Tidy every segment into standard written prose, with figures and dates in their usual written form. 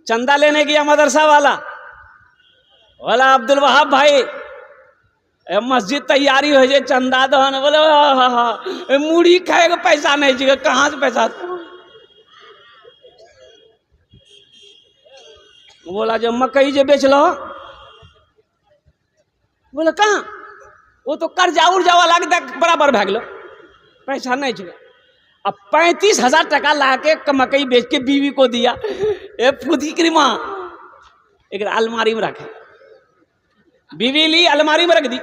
चंदा लेने गया मदरसा वाला, बोला अब्दुल वहाब भाई मस्जिद तैयारी हो जाए चंदा दो। बोले मूढ़ी खाएगा पैसा नहीं चाहिए, कहाँ से पैसा? बोला जो मकई जो बेच लो। बोले कहाँ? वो तो कर्जा उर्जा वाला के बराबर भाग लो, पैसा नहीं चाहिए। अब 35,000 टका ला के मकई बेच के बीवी को दिया। ए फुदी की माँ एक अलमारी में रखे, बीवी ली अलमारी में रख दी।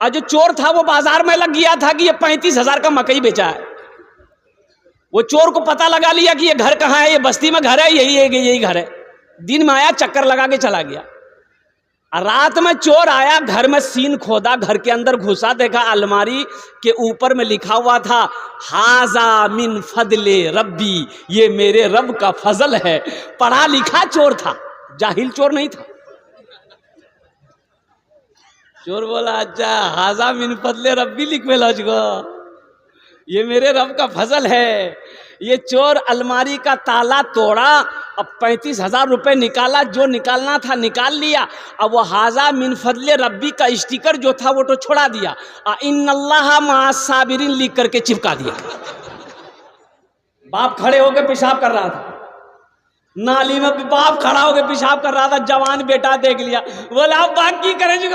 और जो चोर था वो बाजार में लग गया था कि ये 35,000 का मकई बेचा है। वो चोर को पता लगा लिया कि ये घर कहाँ है, ये बस्ती में घर है, यही घर है। दिन में आया, चक्कर लगा के चला गया। और रात में चोर आया, घर में सीन खोदा, घर के अंदर घुसा, देखा अलमारी के ऊपर में लिखा हुआ था हाजा मिन फदले रब्बी, ये मेरे रब का फजल है। पढ़ा लिखा चोर था, जाहिल चोर नहीं था। चोर बोला अच्छा हाजा मिन फदले रब्बी लिखवे लजगो, ये मेरे रब का फजल है। ये चोर अलमारी का ताला तोड़ा, अब 35,000 रुपए निकाला, जो निकालना था निकाल लिया। अब वो हाजा मिन फदले रब्बी का स्टिकर जो था वो तो छोड़ा दिया, इन्नल्लाह मअस साबिरीन लिख करके चिपका दिया। बाप खड़े होकर पेशाब कर रहा था, नाली में बाप खड़ा होकर पेशाब कर रहा था। जवान बेटा देख लिया, बोला आप बाकी करेंगे।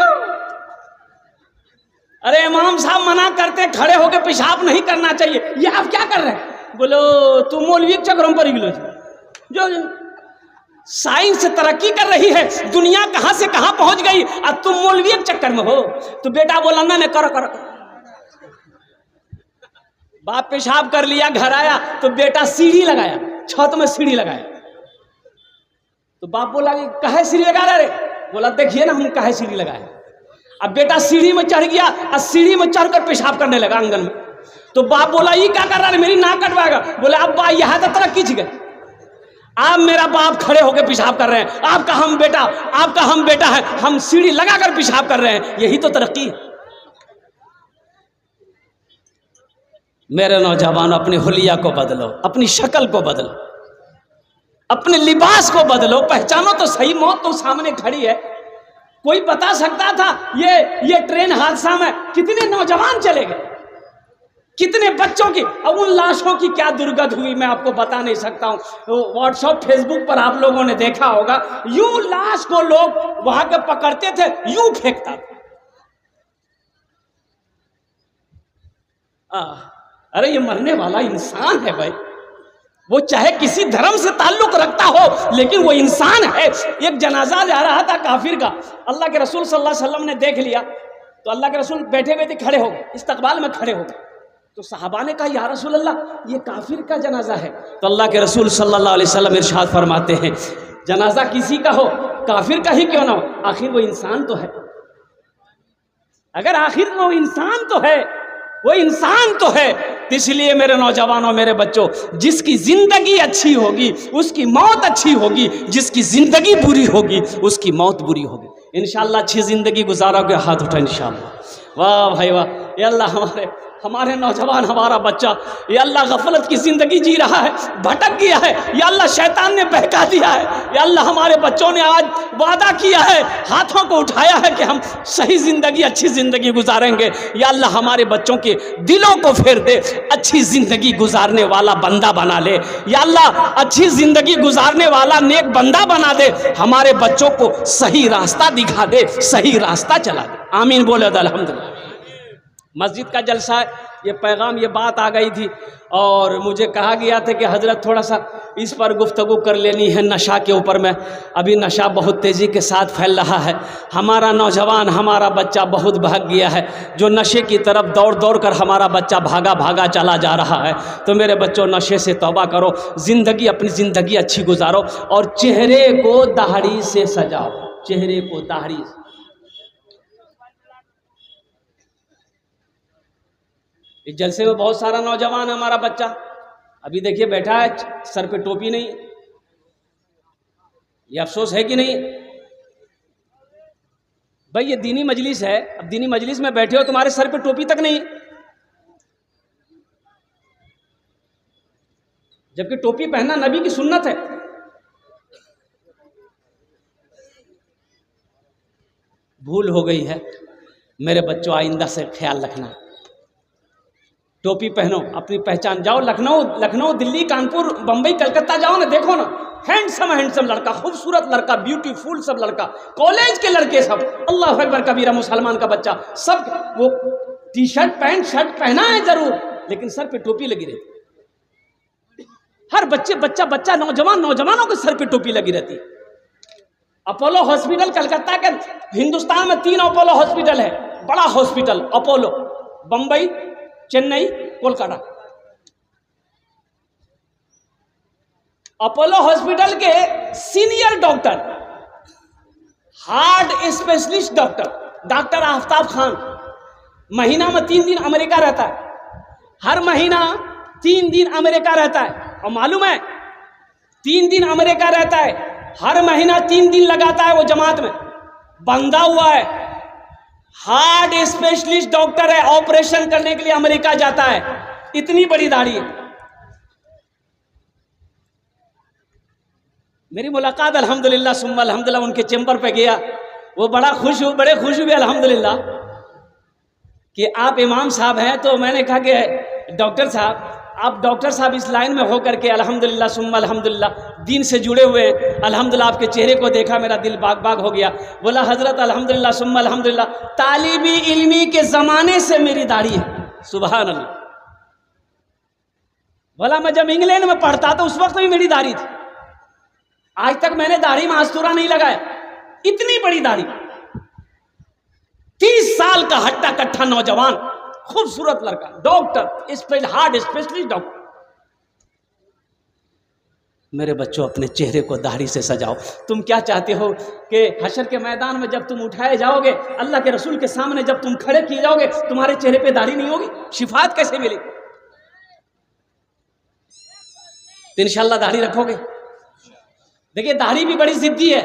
अरे इमाम साहब मना करते, खड़े होकर पेशाब नहीं करना चाहिए, ये आप क्या कर रहे हैं? बोलो तुम मौलवी चक्रों पर गिलो, जो साइंस तरक्की कर रही है, दुनिया कहां से कहां पहुंच गई, अब तुम मौलवी के चक्कर में हो। तो बेटा बोला ना करो करो। बाप पेशाब कर लिया, घर आया तो बेटा सीढ़ी लगाया, छत में सीढ़ी लगाया। तो बाप बोला कि काहे सीढ़ी लगा रहे? बोला देखिए ना हम काहे सीढ़ी लगाए। अब बेटा सीढ़ी में चढ़ गया और सीढ़ी में चढ़कर पेशाब करने लगा आंगन में। तो बाप बोला ये क्या कर रहा है, मेरी नाक कटवाएगा। बोले अब बा यहाँ तक तरक्की गए, आप मेरा बाप खड़े होकर पेशाब कर रहे हैं, आपका हम बेटा है, हम सीढ़ी लगाकर पेशाब कर रहे हैं, यही तो तरक्की है। मेरे नौजवान अपनी हुलिया को बदलो, अपनी शक्ल को बदलो, अपने लिबास को बदलो, पहचानो तो सही, मौत तो सामने खड़ी है। कोई बता सकता था ये ट्रेन हादसा में कितने नौजवान चले गए, कितने बच्चों की, और उन लाशों की क्या दुर्गत हुई मैं आपको बता नहीं सकता हूं। व्हाट्सएप फेसबुक पर आप लोगों ने देखा होगा, यूं लाश को लोग वहां के पकड़ते थे, यूं फेंकता था। अरे ये मरने वाला इंसान है भाई, वो चाहे किसी धर्म से ताल्लुक रखता हो लेकिन वो इंसान है। एक जनाजा जा रहा था काफिर का, अल्लाह के रसूल सल्लल्लाहु अलैहि वसल्लम ने देख लिया तो अल्लाह के रसूल बैठे बैठे खड़े हो गए, इस्तकबाल में खड़े हो गए। तो सहाबा ने कहा या रसूल अल्लाह ये काफिर का जनाजा है। तो अल्लाह के रसूल सल्लल्लाहु अलैहि वसल्लम इरशाद फरमाते हैं जनाजा किसी का हो, काफिर का ही क्यों ना हो, आखिर वो इंसान तो है। अगर आखिर वो इंसान तो है, वो इंसान तो है। इसलिए मेरे नौजवानों, मेरे बच्चों, जिसकी जिंदगी अच्छी होगी उसकी मौत अच्छी होगी, जिसकी जिंदगी बुरी होगी उसकी मौत बुरी होगी। इंशाअल्लाह अच्छी जिंदगी गुजारोगे, हाथ उठा इंशाअल्लाह। वाह भाई वाह, ये अल्लाह हमारे नौजवान, हमारा बच्चा ये अल्लाह गफलत की जिंदगी जी रहा है, भटक गया है, या अल्लाह शैतान ने बहका दिया है। या अल्लाह हमारे बच्चों ने आज वादा किया है, हाथों को उठाया है कि हम सही जिंदगी, अच्छी जिंदगी गुजारेंगे। या अल्लाह हमारे बच्चों के दिलों को फेर दे, अच्छी जिंदगी गुजारने वाला बंदा बना ले। या अल्लाह अच्छी जिंदगी गुजारने वाला नेक बंदा बना दे, हमारे बच्चों को सही रास्ता दिखा दे, सही रास्ता चला दे। आमीन बोले अल्हम्दुलिल्लाह। मस्जिद का जलसा है, ये पैगाम, ये बात आ गई थी और मुझे कहा गया था कि हजरत थोड़ा सा इस पर गुफ्तगू कर लेनी है, नशा के ऊपर में। अभी नशा बहुत तेज़ी के साथ फैल रहा है, हमारा नौजवान, हमारा बच्चा बहुत भाग गया है, जो नशे की तरफ दौड़ दौड़ कर हमारा बच्चा भागा भागा चला जा रहा है। तो मेरे बच्चों, नशे से तौबा करो, ज़िंदगी, अपनी ज़िंदगी अच्छी गुजारो और चेहरे को दाढ़ी से सजाओ, चेहरे को दाढ़ी से। इस जलसे में बहुत सारा नौजवान है, हमारा बच्चा अभी देखिए बैठा है, सर पे टोपी नहीं। ये अफसोस है कि नहीं भाई? ये दीनी मजलिस है, अब दीनी मजलिस में बैठे हो, तुम्हारे सर पे टोपी तक नहीं, जबकि टोपी पहनना नबी की सुन्नत है। भूल हो गई है। मेरे बच्चों, आइंदा से ख्याल रखना, टोपी पहनो, अपनी पहचान। जाओ लखनऊ, दिल्ली, कानपुर, बम्बई, कलकत्ता जाओ ना, देखो ना, हैंडसम लड़का, खूबसूरत लड़का, ब्यूटीफुल सब लड़का, कॉलेज के लड़के सब, अल्लाह अकबर कबीरा, मुसलमान का बच्चा, सब वो टी शर्ट पैंट शर्ट पहना है जरूर, लेकिन सर पे टोपी लगी रहती। हर बच्चा नौजवानों के सर पे टोपी लगी रहती। अपोलो हॉस्पिटल कलकत्ता के, हिंदुस्तान में 3 अपोलो हॉस्पिटल है, बड़ा hospital Apollo, Bombay, Chennai, Kolkata. Apollo hospital के senior doctor, heart specialist doctor Aftab Khan, महीना में 3 दिन अमेरिका रहता है। हर महीना 3 दिन अमेरिका रहता है। और मालूम है, 3 दिन अमेरिका रहता है, हर महीना 3 दिन लगाता है वो जमात में, बंधा हुआ है, हार्ट स्पेशलिस्ट डॉक्टर है, ऑपरेशन करने के लिए अमेरिका जाता है, इतनी बड़ी दाढ़ी है। मेरी मुलाकात अल्हम्दुलिल्लाह सुम्मा अल्हम्दुलिल्लाह उनके चैम्बर पे गया, वो बड़े खुश हुए अल्हम्दुलिल्लाह कि आप इमाम साहब हैं। तो मैंने कहा कि डॉक्टर साहब, आप डॉक्टर साहब इस लाइन में हो करके अल्हम्दुलिल्लाह सुम्मा अल्हम्दुलिल्लाह दीन से जुड़े हुए हैं, अल्हम्दुलिल्लाह आपके चेहरे को देखा मेरा दिल बाग बाग हो गया। बोला हजरत अल्हम्दुलिल्लाह सुम्मा अल्हम्दुलिल्लाह, तालिबी इल्मी के ज़माने से मेरी दाढ़ी है, सुभान अल्लाह। बोला मैं जब इंग्लैंड में पढ़ता था उस वक्त भी मेरी दाढ़ी थी, आज तक मैंने दाढ़ी में आस्तूरा नहीं लगाया, इतनी बड़ी दाढ़ी। 30 साल का हट्टा कट्ठा नौजवान, खूबसूरत लड़का, डॉक्टर, हार्ट स्पेशलिस्ट डॉक्टर। मेरे बच्चों, अपने चेहरे को दाढ़ी से सजाओ। तुम क्या चाहते हो कि हशर के मैदान में जब तुम उठाए जाओगे, अल्लाह के रसूल के सामने जब तुम खड़े किए जाओगे, तुम्हारे चेहरे पे दाढ़ी नहीं होगी? शिफात कैसे मिलेगी? तो इंशाल्लाह दाढ़ी रखोगे। देखिए, दाढ़ी भी बड़ी जिद्दी है,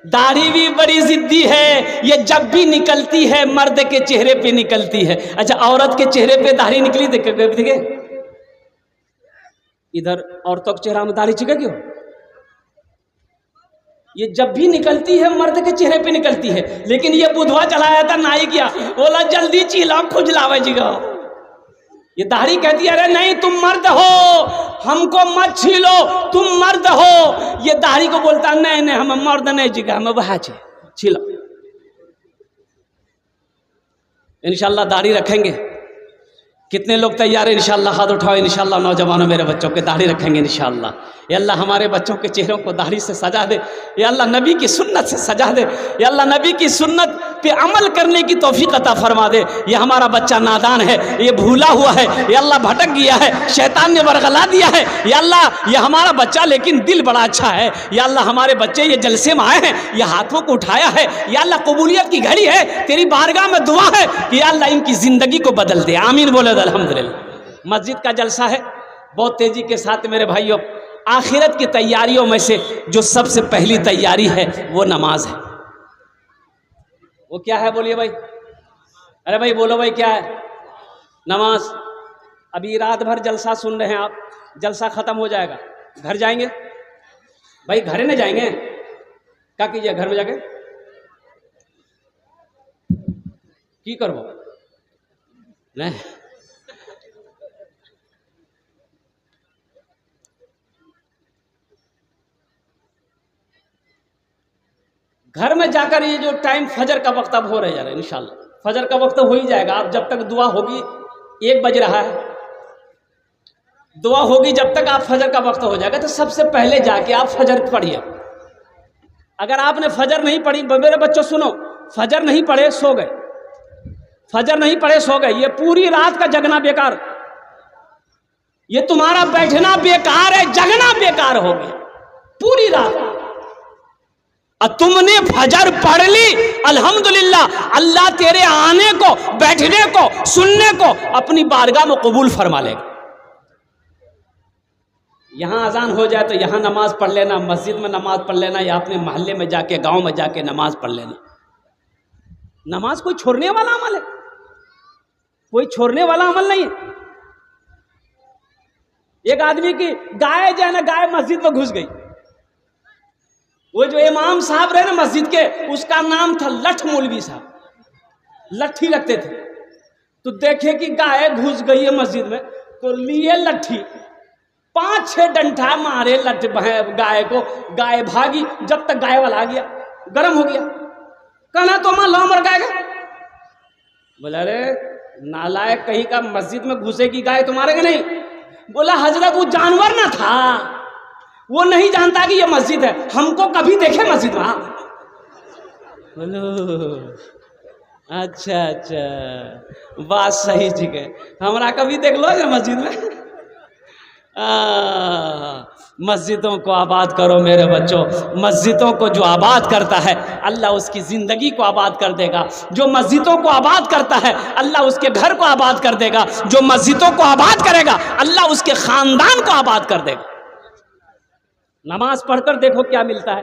दाढ़ी भी बड़ी जिद्दी है। ये जब भी निकलती है मर्द के चेहरे पे निकलती है। अच्छा, औरत के चेहरे पे दाढ़ी निकली देखे इधर औरतों के चेहरा में दाढ़ी चिका क्यों? ये जब भी निकलती है मर्द के चेहरे पे निकलती है। लेकिन ये बुधवा चलाया था नाई किया, बोला जल्दी चिल्ला खुजलावे जीगा। ये दाढ़ी कहती है अरे नहीं तुम मर्द हो, हमको मत छीलो, तुम मर्द हो। ये दाढ़ी को बोलता नहीं नहीं हम मर्द नहीं जीगा, हमें वह छीलो। इंशाल्लाह दाढ़ी रखेंगे। कितने लोग तैयार हैं? इंशाल्लाह हाथ उठाओ। इंशाल्लाह नौजवानों मेरे बच्चों के दाढ़ी रखेंगे इंशाल्लाह। या अल्लाह हमारे बच्चों के चेहरों को दाढ़ी से सजा दे, या अल्लाह नबी की सुन्नत से सजा दे, या अल्लाह नबी की सुन्नत पे अमल करने की तौफीक अता फरमा दे। ये हमारा बच्चा नादान है, ये भूला हुआ है, या अल्लाह भटक गया है, शैतान ने वरगला दिया है। या अल्लाह ये हमारा बच्चा लेकिन दिल बड़ा अच्छा है। या अल्लाह हमारे बच्चे ये जलसे में आए हैं, ये हाथों को उठाया है। या अल्लाह कबूलियत की घड़ी है, तेरी बारगाह में दुआ है कि या अल्लाह इनकी जिंदगी को बदल दे। आमीन बोले अल्हम्दुलिल्लाह। मस्जिद का जलसा है, बहुत तेजी के साथ मेरे भाइयों। आखिरत की तैयारियों में से जो सबसे पहली तैयारी है वो नमाज है। वो क्या है बोलिए भाई? अरे भाई बोलो भाई, क्या है? नमाज। अभी रात भर जलसा सुन रहे हैं आप, जलसा खत्म हो जाएगा, घर जाएंगे भाई? घरे नहीं जाएंगे? क्या कीजिए घर में जाके की करबो नहीं? घर में जाकर ये जो टाइम फजर का वक्त अब हो रहा है, इंशाल्लाह फजर का वक्त हो ही जाएगा। अब जब तक दुआ होगी, 1 बज रहा है, दुआ होगी जब तक आप फजर का वक्त हो जाएगा। तो सबसे पहले जाके आप फजर पढ़िए। अगर आपने फजर नहीं पढ़ी, मेरे बच्चों सुनो, फजर नहीं पढ़े सो गए, फजर नहीं पढ़े सो गए, ये पूरी रात का जगना बेकार, ये तुम्हारा बैठना बेकार है, जगना बेकार हो गया पूरी रात। और तुमने फजर पढ़ ली, अल्हम्दुलिल्लाह, अल्लाह तेरे आने को, बैठने को, सुनने को अपनी बारगाह में कबूल फरमा लेगा। यहां अजान हो जाए तो यहां नमाज पढ़ लेना, मस्जिद में नमाज पढ़ लेना, या अपने मोहल्ले में जाके, गांव में जाके नमाज पढ़ लेना। नमाज कोई छोड़ने वाला अमल है? कोई छोड़ने वाला अमल नहीं है। एक आदमी की गाय जो है ना, गाय मस्जिद में घुस गई, वो जो इमाम साहब रहे ना मस्जिद के, उसका नाम था लठ मौलवी साहब, लट्ठी रखते थे। तो देखे कि गाय घुस गई है मस्जिद में, तो लिए लट्ठी, 5-6 डंठा मारे गाय को, गाय भागी। जब तक गाय वाला आ गया, गर्म हो गया, कहना तो मां लो मर गाय। बोला अरे नालायक कहीं का, मस्जिद में घुसेगी गाय तुम्हारे के नहीं? बोला हजरत वो जानवर ना था, वो नहीं जानता कि ये मस्जिद है, हमको कभी देखे मस्जिद में। बोलो अच्छा अच्छा, बात सही, ठीक है, हमारा कभी देख लो ये मस्जिद में। मस्जिदों को आबाद करो मेरे बच्चों। मस्जिदों को जो आबाद करता है अल्लाह उसकी ज़िंदगी को आबाद कर देगा। जो मस्जिदों को आबाद करता है अल्लाह उसके घर को आबाद कर देगा। जो मस्जिदों को आबाद करेगा अल्लाह उसके ख़ानदान को आबाद कर देगा। नमाज पढ़कर देखो क्या मिलता है।